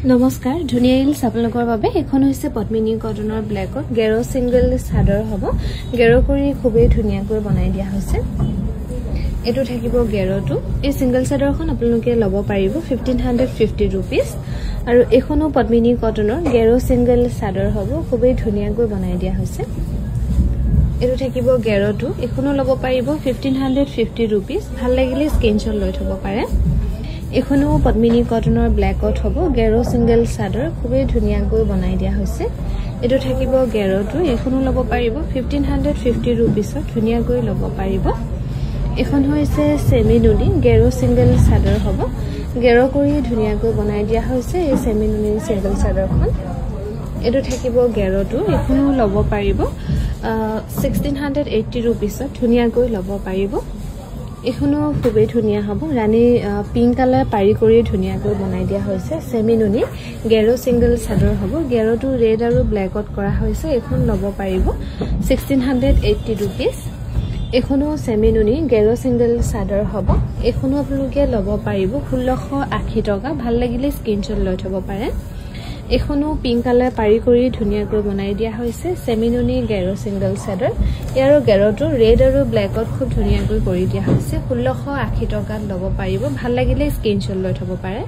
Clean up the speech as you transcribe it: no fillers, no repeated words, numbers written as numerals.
নমস্কাৰ ধুনিয়া ইলছ আপোনালোকৰ বাবে এখন হৈছে পদ্মিনী কটনৰ ব্লেকত গেৰো সিঙ্গেল চাদৰ হ'ব গেৰো কৰি খুবেই ধুনিয়াকৈ বনাই দিয়া হৈছে এটো থাকিব গেৰোটো এই সিঙ্গেল চাদৰখন আপোনালোকে লব পাৰিব 1550 रुपीस আৰু এখনো পদ্মিনী কটনৰ গেৰো সিঙ্গেল চাদৰ হ'ব খুবেই ধুনিয়াকৈ বনাই দিয়া হৈছে এটো থাকিব গেৰোটো এখনো লব পাৰিব 1550 रुपीस ভাল লাগিলে স্ক্ৰিনশ্বট লৈ থব পাৰে এখনো পদ্মিনী কটনৰ ব্লেকত হ'ব গেৰো সিঙ্গেল চাদৰ খুবেই ধুনিয়াকৈ বনাই দিয়া হৈছে এটো থাকিব গেৰোটো এখনো লব পাৰিব 1550 रुपीस ধুনিয়াকৈ লব পাৰিব এখন হৈছে সেমি নুনি গেৰো সিঙ্গেল চাদৰ হ'ব গেৰো কৰি ধুনিয়াকৈ বনাই দিয়া হৈছে এই সেমি নুনি সিঙ্গেল চাদৰখন এটো থাকিব গেৰোটো এখনো লব পাৰিব 1680 रुपीस ধুনিয়াকৈ লব পাৰিব এখনো খুবেই ধুনিয়া হ'ব ৰানী পিংক কালাৰ পাৰি কৰি ধুনিয়াকৈ বনাই দিয়া হৈছে সেমি নুনি গেৰো সিঙ্গেল চাদৰ হ'ব গেৰোটো ৰেড আৰু ব্লেকত কৰা হৈছে এখন লব পাৰিব 1680 रुपीस এখনো সেমি নুনি গেৰো সিঙ্গেল চাদৰ হ'ব এখনো আপোনালোকে লব পাৰিব 1680 টকা ভাল লাগিলে স্ক্ৰিনশ্বট লৈ থব পাৰে এখনো পিংক কালাৰ পাৰি কৰি ধুনিয়াকৈ বনাই দিয়া হৈছে সেমি নুনি গেৰো সিঙ্গেল চাদৰ ইয়াৰ গেৰোটো ৰেড আৰু ব্লেকত খুব ধুনিয়াকৈ কৰি দিয়া হৈছে 1680 টকাত লব পাৰিব ভাল লাগিলে স্ক্ৰিনশ্বট লৈ থব পাৰে